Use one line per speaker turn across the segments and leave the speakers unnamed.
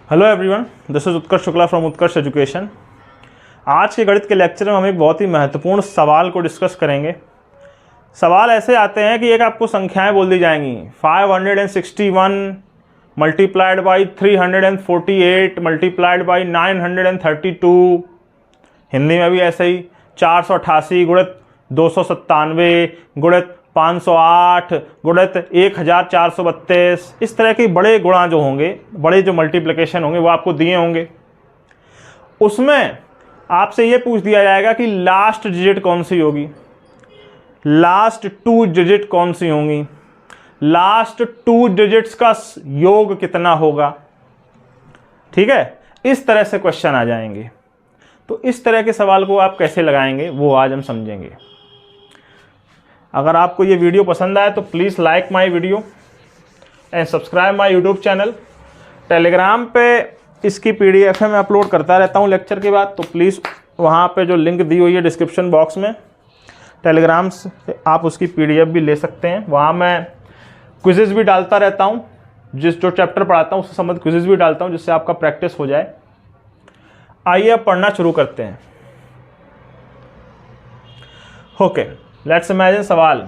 Hello everyone, this is Utkarsh Shukla from Utkarsh education. आज के गणित के लेक्चर में हम एक बहुत ही महत्वपूर्ण सवाल को डिस्कस करेंगे। सवाल ऐसे आते हैं कि एक आपको संख्याएं बोल दी जाएंगी 561 multiplied by 348 multiplied by 932। Hindi में भी ऐसे ही 488 गुणित 297 गुणित 508 गुणित 1432। इस तरह के बड़े गुणा जो होंगे, बड़े जो मल्टीप्लिकेशन होंगे वो आपको दिए होंगे। उसमें आपसे ये पूछ दिया जाएगा कि लास्ट डिजिट कौन सी होगी, लास्ट 2 डिजिट कौन सी होंगी, लास्ट 2 डिजिट्स का योग कितना होगा। ठीक है, इस तरह से क्वेश्चन आ जाएंगे। तो इस तरह के सवाल को आप कैसे लगाएंगे वो आज हम समझेंगे। अगर आपको ये वीडियो पसंद आए तो please like my video and subscribe my YouTube channel. Telegram पे इसकी PDF मैं अपलोड करता रहता हूँ लेक्चर के बाद, तो प्लीज़ वहाँ पे जो लिंक दी हुई है डिस्क्रिप्शन बॉक्स में, टेलीग्राम से आप उसकी PDF भी ले सकते हैं। वहाँ मैं क्विज़ेस भी डालता रहता हूँ, जो चैप्टर पढ़ाता हूँ उससे संबंधित क्विज़ेस भी डालता हूँ, जिससे आपका प्रैक्टिस हो जाए। आइए अब पढ़ना शुरू करते हैं। ओके, लेट्स इमेजिन सवाल।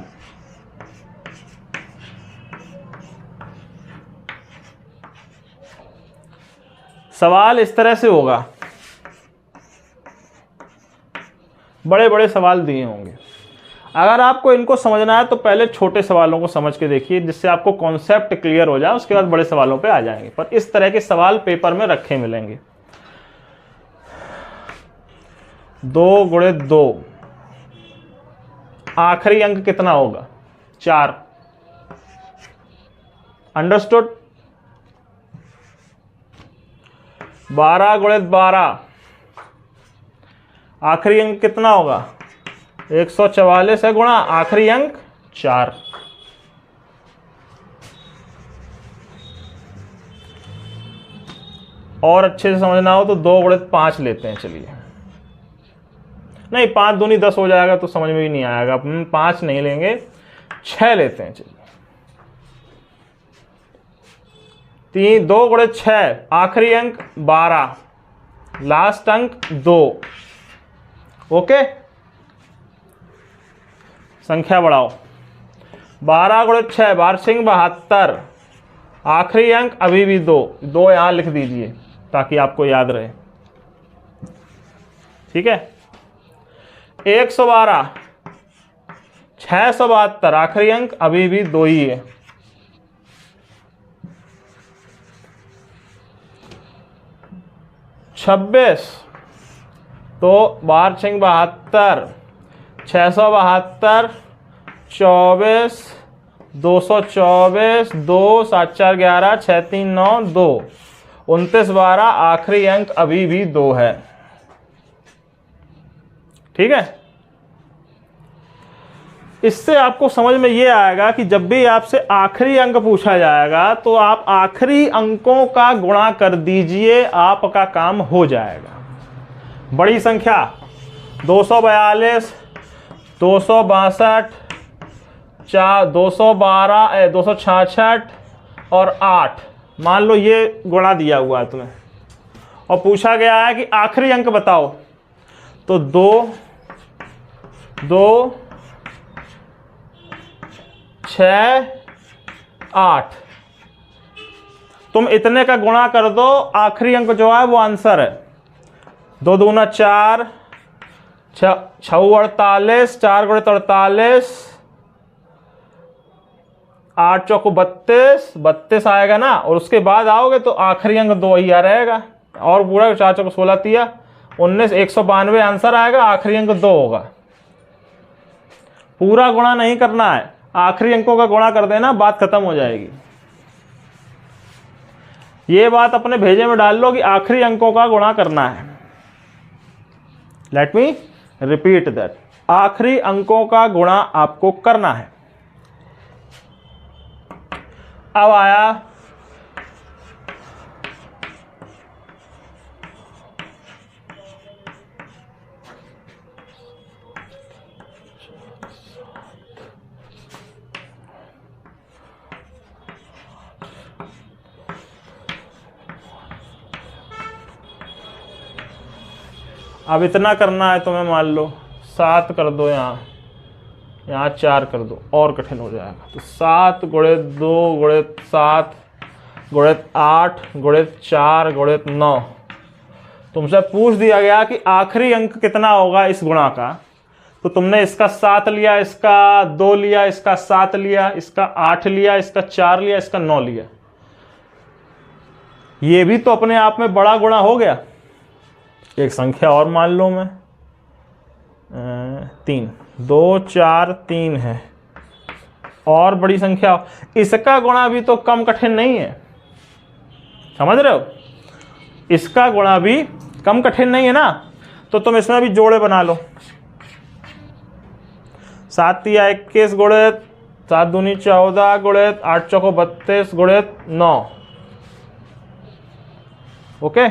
सवाल इस तरह से होगा, बड़े बड़े सवाल दिए होंगे। अगर आपको इनको समझना है तो पहले छोटे सवालों को समझ के देखिए, जिससे आपको कॉन्सेप्ट क्लियर हो जाए, उसके बाद बड़े सवालों पे आ जाएंगे। पर इस तरह के सवाल पेपर में रखे मिलेंगे। 2 गुणित 2, आखिरी अंक कितना होगा? 4। अंडरस्टूड? 12 गुणित 12, आखिरी अंक कितना होगा? 144 है, गुणा आखिरी अंक 4। और अच्छे से समझना हो तो 2 गुणित 5 लेते हैं। चलिए, नहीं 5 दूनी 10 हो जाएगा तो समझ में भी नहीं आएगा। 5 नहीं लेंगे, 6 लेते हैं। चलिए, 2 गुणित 6, आखिरी अंक 12, लास्ट अंक 2। ओके, संख्या बढ़ाओ। 12 गुणित 6, 12 72, आखिरी अंक अभी भी 2 यहां लिख दीजिए ताकि आपको याद रहे। ठीक है, 112, 672, आखिरी अंक अभी भी 2 ही है। 26, तो 12 72, 672, 24, 224, 2 7 4 11, 6 3 9 2, 29 12, आखिरी अंक अभी भी 2 है। ठीक है, इससे आपको समझ में ये आएगा कि जब भी आपसे आखिरी अंक पूछा जाएगा तो आप आखिरी अंकों का गुणा कर दीजिए, आपका काम हो जाएगा। बड़ी संख्या 242, 262, 212, 266 और 8, मान लो ये गुणा दिया हुआ है तुम्हें और पूछा गया है कि आखिरी अंक बताओ, तो 2 2 6 8, तुम इतने का गुणा कर दो, आखिरी अंक जो है वो आंसर है। 2 दूना 4, 6 48, 4 गुणित 48, 8 चौको 32, 32 आएगा ना, और उसके बाद आओगे तो आखिरी अंक 2 ही आ रहेगा, और पूरा 4 चौको 16 तिया 19, 192 आंसर आएगा, आखिरी अंक 2 होगा। पूरा गुणा नहीं करना है, आखिरी अंकों का गुणा कर देना, बात खत्म हो जाएगी। ये बात अपने भेजे में डाल लो कि आखिरी अंकों का गुणा करना है। लेट मी रिपीट दैट, आखिरी अंकों का गुणा आपको करना है। अब आया अब इतना करना है तुम्हें, मान लो 7 कर दो, यहाँ 4 कर दो, और कठिन हो जाएगा। तो 7 गुणित 2 गुणित 7 गुणित 8 गुणित 4 गुणित 9। तुमसे पूछ दिया गया कि आखिरी अंक कितना होगा इस गुणा का, तो तुमने इसका 7 लिया, इसका 2 लिया, इसका 7 लिया, इसका 8 लिया, इसका 4 लिया, इसका 9 लिया। ये भी तो अपने आप में बड़ा गुणा हो गया। एक संख्या और मान लो मैं 3, 2 4 3 है, और बड़ी संख्या, इसका गुणा भी तो कम कठिन नहीं है, समझ रहे हो? इसका गुणा भी कम कठिन नहीं है ना। तो तुम इसमें भी जोड़े बना लो। 7 या 21 गुणित 7 दूनी 14 गुणित 8 चौको 32 गुणित 9। ओके,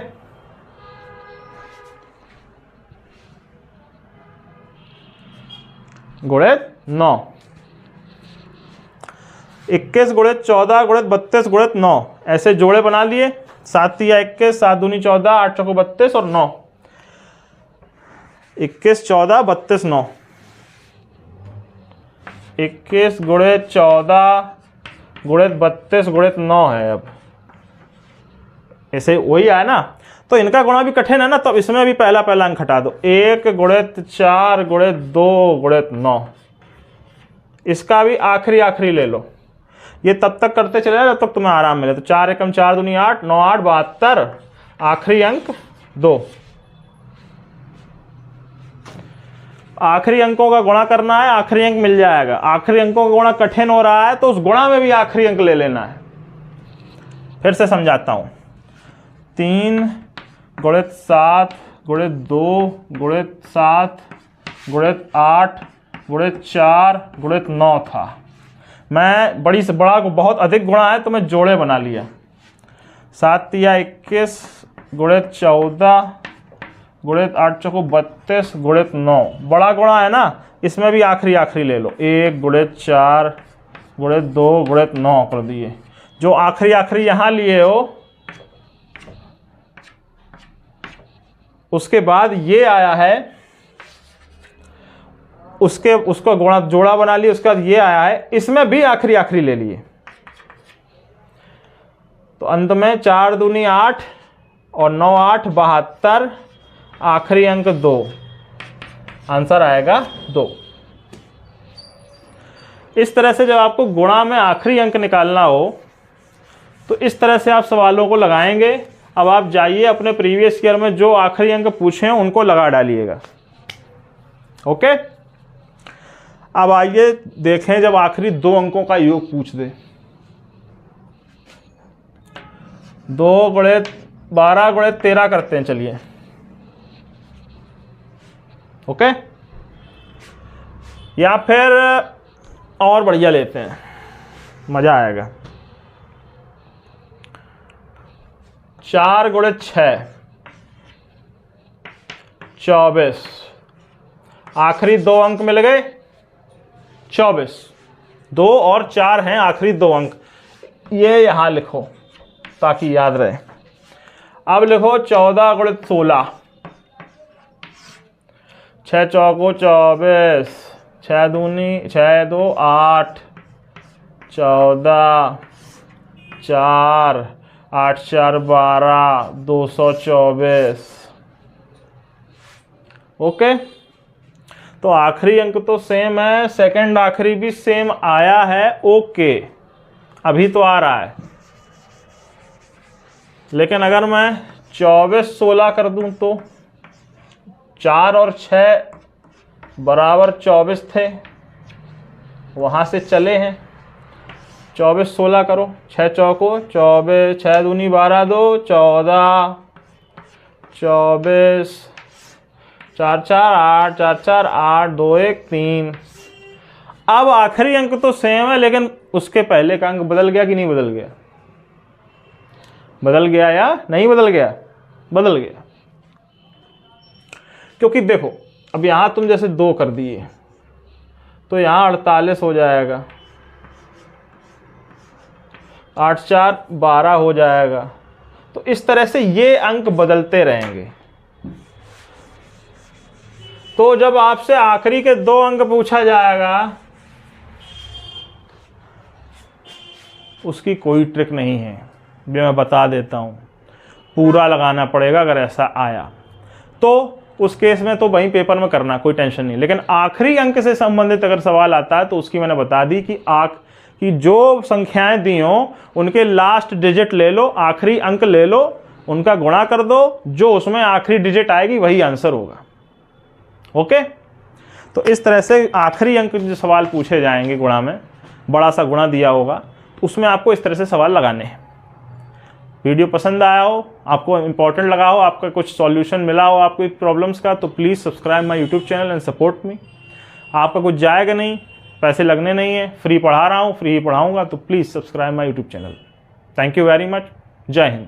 गुणित 9। 21 गुणित 14 गुणित 32 गुणित 9, ऐसे जोड़े बना लिए। 7 या 21, 7 दूनी 14, 8 चौको 32 और 9। 21 14 32 9। 21 गुणित 14 गुणित 32 गुणित 9 है। अब ऐसे वही आया ना, तो इनका गुणा भी कठिन है ना, तो इसमें भी पहला अंक हटा दो। 1 गुणित 4 गुणित 2 गुणित 9। इसका भी आखिरी ले लो। ये तब तक करते चले जब तक तुम्हें आराम मिले। तो 4 एकम 4 दूनी 8, 9 8 72, आखिरी अंक 2। आखिरी अंकों का गुणा करना है, आखिरी अंक मिल जाएगा। आखिरी अंकों का गुणा कठिन हो रहा है तो उस गुणा में भी आखिरी अंक ले लेना है। फिर से समझाता हूं। 3 गुणित 7 गुणित 2 गुणित 7 गुणित 8 गुणित 4 गुणित 9 था। मैं बड़ी से बड़ा को बहुत अधिक गुणा है तो मैं जोड़े बना लिया। 7 या 21 गुणित 14 गुणित 8 चौको 32 गुणित 9। बड़ा गुणा है ना, इसमें भी आखिरी ले लो। 1 गुणित 4 गुणित 2 गुणित 9 कर दिए। जो आखिरी यहां लिए हो, उसके बाद ये आया है, उसको गुणा जोड़ा बना लिया। उसके बाद ये आया है, इसमें भी आखिरी ले लिए। तो अंत में 4 दूनी 8 और 9 8 72, आखिरी अंक 2। आंसर आएगा 2। इस तरह से जब आपको गुणा में आखिरी अंक निकालना हो तो इस तरह से आप सवालों को लगाएंगे। अब आप जाइए अपने प्रीवियस ईयर में जो आखिरी अंक पूछे हैं उनको लगा डालिएगा। ओके, अब आइए देखें जब आखिरी 2 अंकों का योग पूछ दे। 2 गुणित 12 गुणित 13 करते हैं, चलिए। ओके, या फिर और बढ़िया लेते हैं, मजा आएगा। 4 गुणित 6 24। आखिरी 2 अंक मिल गए 24। 2 और 4 हैं आखिरी 2 अंक। ये यहां लिखो ताकि याद रहे। अब लिखो 14 गुणित 16। 6 चौको 24, 6 दूनी 6 2 8, 14 4 8 4 12, 224। ओके, तो आखिरी अंक तो सेम है, सेकंड आखिरी भी सेम आया है। ओके, अभी तो आ रहा है। लेकिन अगर मैं 24 16 कर दूं तो 4 और 6 बराबर 24 थे, वहां से चले हैं। 24 16 करो, 6 चौको 24, 6 दूनी 12 2 14, 24 4 4 8 4 4 8 2 1 3। अब आखिरी अंक तो सेम है, लेकिन उसके पहले का अंक बदल गया कि नहीं बदल गया? बदल गया या नहीं बदल गया? बदल गया। क्योंकि देखो, अब यहां तुम जैसे 2 कर दिए तो यहां 48 हो जाएगा, 8 4 12 हो जाएगा। तो इस तरह से ये अंक बदलते रहेंगे। तो जब आपसे आखिरी के 2 अंक पूछा जाएगा उसकी कोई ट्रिक नहीं है, ये मैं बता देता हूँ, पूरा लगाना पड़ेगा अगर ऐसा आया तो। उस केस में तो वहीं पेपर में करना, कोई टेंशन नहीं। लेकिन आखिरी अंक से संबंधित अगर सवाल आता है तो उसकी मैंने बता दी कि जो संख्याएं दी हों उनके लास्ट डिजिट ले लो, आखिरी अंक ले लो, उनका गुणा कर दो, जो उसमें आखिरी डिजिट आएगी वही आंसर होगा। ओके, तो इस तरह से आखिरी अंक जो सवाल पूछे जाएंगे गुणा में, बड़ा सा गुणा दिया होगा, उसमें आपको इस तरह से सवाल लगाने हैं। वीडियो पसंद आया हो, आपको इंपॉर्टेंट लगा हो, आपका कुछ सॉल्यूशन मिला हो आपको प्रॉब्लम्स का, तो please subscribe my YouTube channel and support me. आपका कुछ जाएगा नहीं, पैसे लगने नहीं है, फ्री पढ़ा रहा हूँ, फ्री ही पढ़ाऊँगा, तो please subscribe my YouTube channel. Thank you very much. जय हिंद।